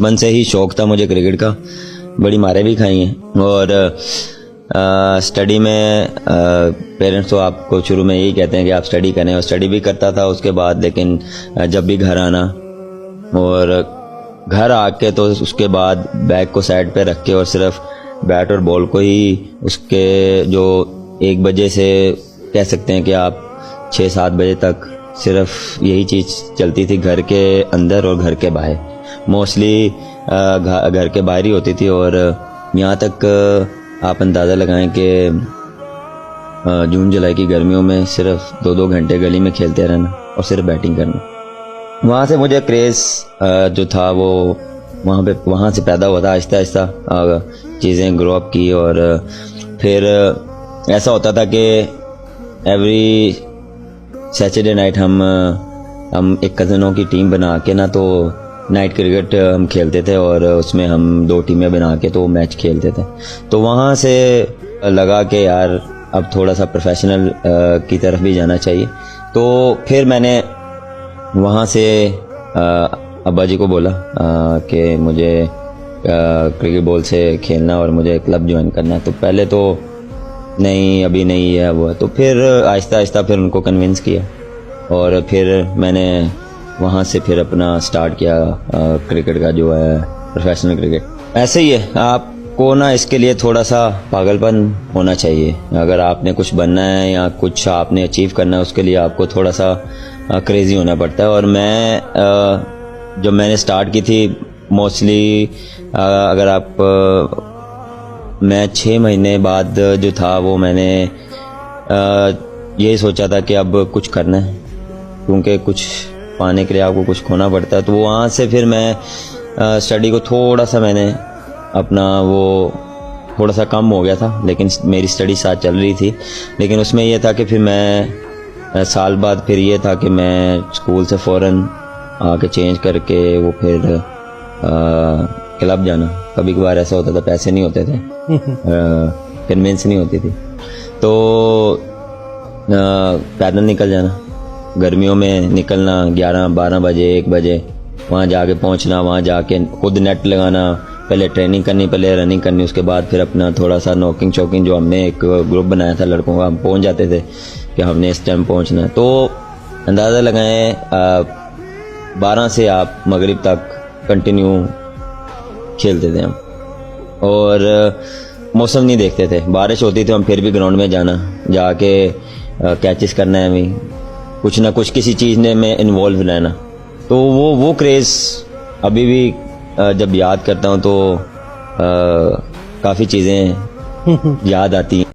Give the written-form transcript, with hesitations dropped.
बचपन से ही शौक था मुझे क्रिकेट का, बड़ी मारें भी खाई हैं। और स्टडी में पेरेंट्स तो आपको शुरू में यही कहते हैं कि आप स्टडी करें, और स्टडी भी करता था उसके बाद। लेकिन जब भी घर आना और घर आके तो उसके बाद बैग को साइड पे रख के और सिर्फ बैट और बॉल को ही उसके जो 1 बजे से कह सकते हैं कि आप 6-7 बजे तक सिर्फ यही चीज़ चलती थी घर के अंदर और घर के बाहर। मोस्टली घर के बाहर ही होती थी। और यहाँ तक आप अंदाज़ा लगाएं कि जून जुलाई की गर्मियों में सिर्फ 2-2 घंटे गली में खेलते रहना और सिर्फ बैटिंग करना। वहाँ से मुझे क्रेज़ जो था वो वहाँ से पैदा हुआ था। आहिस्ता आहिस्ता चीज़ें ग्रो अप की। और फिर ऐसा होता था कि एवरी सैटरडे नाइट हम एक कज़नों की टीम बना के ना तो नाइट क्रिकेट हम खेलते थे, और उसमें हम 2 टीमें बना के तो मैच खेलते थे। तो वहाँ से लगा कि यार अब थोड़ा सा प्रोफेशनल की तरफ भी जाना चाहिए। तो फिर मैंने वहाँ से अब्बा जी को बोला कि मुझे क्रिकेट बॉल से खेलना और मुझे क्लब ज्वाइन करना। तो पहले तो नहीं, अभी नहीं है वो। तो फिर आहिस्ता आहिस्ता फिर उनको कन्विंस किया, और फिर मैंने वहाँ से फिर अपना स्टार्ट किया क्रिकेट का जो है प्रोफेशनल क्रिकेट। ऐसे ही है, आपको ना इसके लिए थोड़ा सा पागलपन होना चाहिए। अगर आपने कुछ बनना है या कुछ आपने अचीव करना है, उसके लिए आपको थोड़ा सा क्रेजी होना पड़ता है। और मैं जब मैंने स्टार्ट की थी मोस्टली अगर आप मैं 6 महीने बाद जो था वो मैंने यही सोचा था कि अब कुछ करना है, क्योंकि कुछ पाने के लिए आपको कुछ खोना पड़ता है। तो वहाँ से फिर मैं स्टडी को थोड़ा सा मैंने अपना वो थोड़ा सा कम हो गया था, लेकिन मेरी स्टडी साथ चल रही थी। लेकिन उसमें यह था कि फिर मैं साल बाद फिर ये था कि मैं स्कूल से फ़ौरन आके चेंज करके वो फिर क्लब जाना। कभी कभार ऐसा होता था पैसे नहीं होते थे, कन्वेंस नहीं होती थी, तो पैदल निकल जाना, गर्मियों में निकलना 11-12 बजे 1 बजे वहाँ जाके पहुँचना, वहाँ जाके खुद नेट लगाना, पहले ट्रेनिंग करनी, पहले रनिंग करनी, उसके बाद फिर अपना थोड़ा सा नॉकिंग चौकिंग जो हमने एक ग्रुप बनाया था लड़कों का, हम पहुँच जाते थे कि हमने इस टाइम पहुँचना है। तो अंदाज़ा लगाएं 12 से आप मगरिब तक कंटिन्यू खेलते थे हम। और मौसम नहीं देखते थे, बारिश होती थी हम फिर भी ग्राउंड में जाना, जाके कैचेस करना है, हमें कुछ ना कुछ किसी चीज़ में इन्वॉल्व रहना। तो वो क्रेज़ अभी भी जब याद करता हूँ तो काफ़ी चीज़ें याद आती हैं।